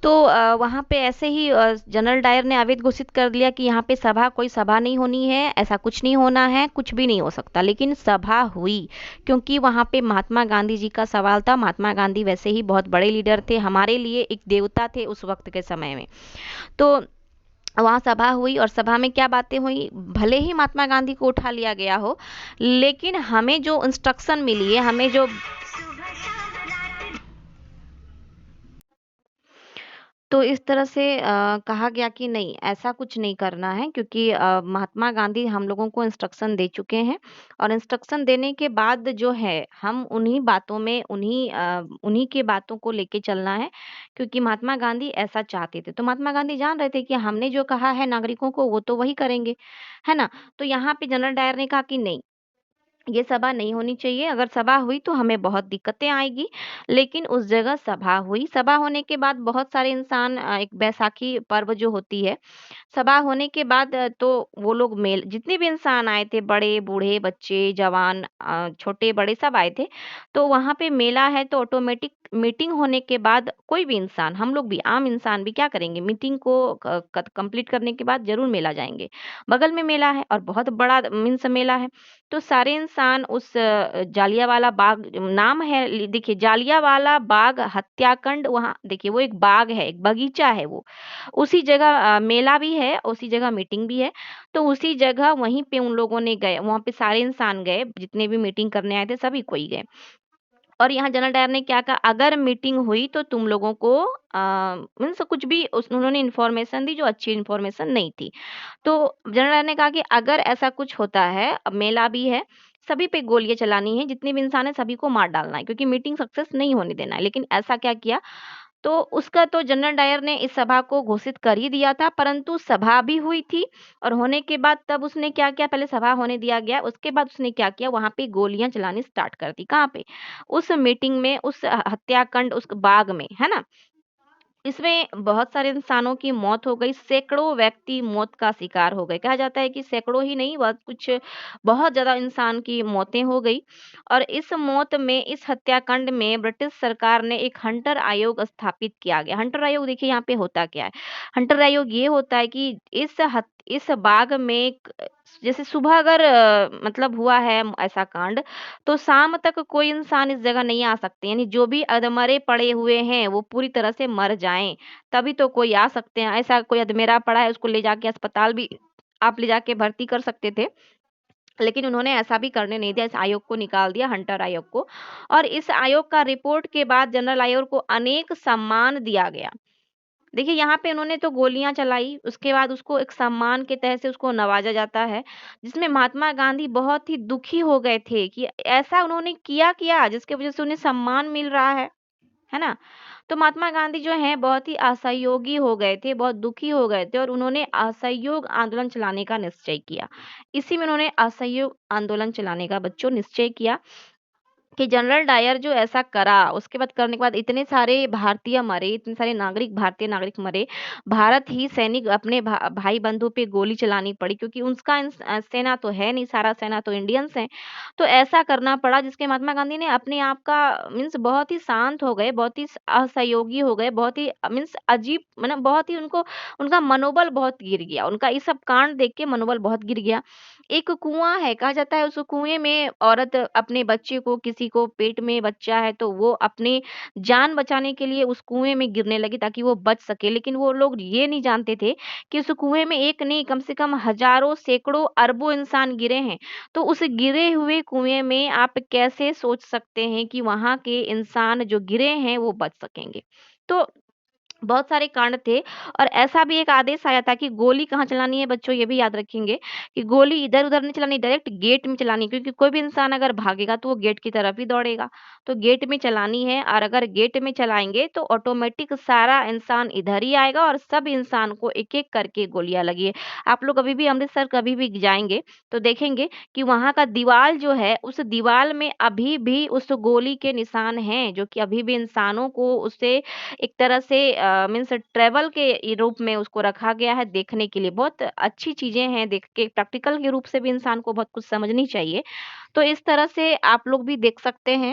तो वहाँ पे ऐसे ही जनरल डायर ने अवैध घोषित कर दिया कि यहाँ पे कोई सभा नहीं होनी है, ऐसा कुछ नहीं होना है, कुछ भी नहीं हो सकता। लेकिन सभा हुई, क्योंकि वहाँ पे महात्मा गांधी जी का सवाल था। महात्मा गांधी वैसे ही बहुत बड़े लीडर थे, हमारे लिए एक देवता थे उस वक्त के समय में। तो वहाँ सभा हुई और सभा में क्या बातें हुई, भले ही महात्मा गांधी को उठा लिया गया हो, लेकिन हमें जो इंस्ट्रक्शन मिली है, हमें जो तो इस तरह से कहा गया कि नहीं, ऐसा कुछ नहीं करना है, क्योंकि महात्मा गांधी हम लोगों को इंस्ट्रक्शन दे चुके हैं। और इंस्ट्रक्शन देने के बाद जो है, हम उन्हीं बातों में उन्हीं के बातों को लेके चलना है, क्योंकि महात्मा गांधी ऐसा चाहते थे। तो महात्मा गांधी जान रहे थे कि हमने जो कहा है नागरिकों को, वो तो वही करेंगे, है ना। तो यहाँ पे जनरल डायर ने कहा कि नहीं, ये सभा नहीं होनी चाहिए। अगर सभा हुई तो हमें बहुत दिक्कतें आएगी। लेकिन उस जगह सभा हुई। सभा होने के बाद बहुत सारे इंसान एक बैसाखी पर्व जो होती है, सभा होने के बाद तो वो लोग मेल जितने भी इंसान आए थे, बड़े, बूढ़े, बच्चे, जवान, छोटे, बड़े सब आए थे। तो वहाँ पे मेला है तो ऑटोमेटिक मीटिंग होने के बाद कोई भी इंसान, हम लोग भी, आम इंसान भी क्या करेंगे, मीटिंग को कंप्लीट करने के बाद ज़रूर मेला जाएँगे। बगल में मेला है और बहुत बड़ा मीन्स मेला है। तो सारे इंसान उस जालियांवाला बाग नाम है, देखिए जालियांवाला बाग हत्याकांड, वहाँ देखिए वो एक बाग है, एक बगीचा है वो। उसी जगह मेला भी है, उसी जगह मीटिंग भी है। तो उसी जगह वहीं पे उन लोगों ने गए, वहाँ पे सारे इंसान गए, जितने भी मीटिंग करने आए थे सभी कोई गए। और यहाँ जनरल डायर ने क्या कहा, अगर मीटिंग हुई तो तुम लोगों को मीन्स कुछ भी उन्होंने इन्फॉर्मेशन दी जो अच्छी इन्फॉर्मेशन नहीं थी। तो जनरल डायर ने कहा कि अगर ऐसा कुछ होता है, अब मेला भी है, सभी पे गोलियां चलानी है, जितने भी इंसान है सभी को मार डालना है, क्योंकि मीटिंग सक्सेस नहीं होने देना है। लेकिन ऐसा क्या किया, तो उसका तो जनरल डायर ने इस सभा को घोषित कर ही दिया था, परंतु सभा भी हुई थी। और होने के बाद तब उसने क्या किया, पहले सभा होने दिया गया, उसके बाद उसने क्या किया, वहां पे गोलियां चलानी स्टार्ट कर दी। कहाँ पे, उस मीटिंग में, उस हत्याकांड उस बाग में, है ना। इसमें बहुत सारे इंसानों की मौत हो गई, सैकड़ों व्यक्ति मौत का शिकार हो गए। कहा जाता है कि सैकड़ों ही नहीं, बहुत ज़्यादा इंसान की मौतें हो गई। और इस मौत में, इस हत्याकांड में ब्रिटिश सरकार ने एक हंटर आयोग स्थापित किया गया। हंटर आयोग देखिए यहाँ पे होता क्या है। हंटर आयोग ये होता है कि इस बाग में जैसे सुबह अगर मतलब हुआ है ऐसा कांड, तो शाम तक कोई इंसान इस जगह नहीं आ सकते, यानी जो भी अधमरे पड़े हुए हैं वो पूरी तरह से मर जाएं, तभी तो कोई आ सकते हैं। ऐसा कोई अधमेरा पड़ा है, उसको ले जाके अस्पताल भी आप ले जाके भर्ती कर सकते थे, लेकिन उन्होंने ऐसा भी करने नहीं दिया। इस आयोग को निकाल दिया, हंटर आयोग को। और इस आयोग का रिपोर्ट के बाद जनरल आयोग को अनेक सम्मान दिया गया। देखिए यहाँ पे उन्होंने तो गोलियां चलाई, उसके बाद उसको एक सम्मान के तहत से उसको नवाजा जाता है, जिसमें महात्मा गांधी बहुत ही दुखी हो गए थे कि ऐसा उन्होंने किया किया जिसके वजह से उन्हें सम्मान मिल रहा है ना। तो महात्मा गांधी जो हैं बहुत ही असहयोगी हो गए थे, बहुत दुखी हो गए थे, और उन्होंने असहयोग आंदोलन चलाने का निश्चय किया। इसी में उन्होंने असहयोग आंदोलन चलाने का बच्चों निश्चय किया कि जनरल डायर जो ऐसा करा, उसके बाद करने के बाद इतने सारे भारतीय मरे, इतने सारे नागरिक, भारतीय नागरिक मरे। भारत ही सैनिक अपने भाई बंधु पे गोली चलानी पड़ी, क्योंकि उसका सेना तो है नहीं, सारा सेना तो इंडियंस है। तो ऐसा करना पड़ा, जिसके महात्मा गांधी ने अपने आप का मीन्स बहुत ही शांत हो गए, बहुत ही असहयोगी हो गए, बहुत ही मीन्स अजीब, मतलब बहुत ही उनको, उनका मनोबल बहुत गिर गया, उनका ये सब कांड देख के मनोबल बहुत गिर गया। एक कुआँ है, कहा जाता है उस कुएँ में औरत अपने बच्चे को, किसी को पेट में बच्चा है तो वो अपनी जान बचाने के लिए उस कुएँ में गिरने लगी ताकि वो बच सके। लेकिन वो लोग ये नहीं जानते थे कि उस कुएँ में एक नहीं, कम से कम हज़ारों, सैकड़ों, अरबों इंसान गिरे हैं। तो उस गिरे हुए कुएँ में आप कैसे सोच सकते हैं कि वहाँ के इंसान जो गिरे हैं वो बच सकेंगे? तो बहुत सारे कांड थे। और ऐसा भी एक आदेश आया था कि गोली कहाँ चलानी है बच्चों, ये भी याद रखेंगे कि गोली इधर-उधर नहीं चलानी, डायरेक्ट गेट में चलानी है, क्योंकि कोई भी इंसान अगर भागेगा तो वो गेट की तरफ ही दौड़ेगा। तो गेट में चलानी है, और अगर गेट में चलाएँगे तो ऑटोमेटिक सारा इंसान इधर ही आएगा और सब इंसान को एक-एक करके गोलियाँ लगी है। आप लोग अभी भी अमृतसर कभी भी जाएँगे तो देखेंगे कि वहाँ का दीवाल जो है, उस दीवाल में अभी भी उस गोली के निशान हैं, जो कि अभी भी इंसानों को उससे एक तरह से मीन्स ट्रैवल के रूप में उसको रखा गया है देखने के लिए। बहुत अच्छी चीज़ें हैं, देख के प्रैक्टिकल के रूप से भी इंसान को बहुत कुछ समझनी चाहिए। तो इस तरह से आप लोग भी देख सकते हैं।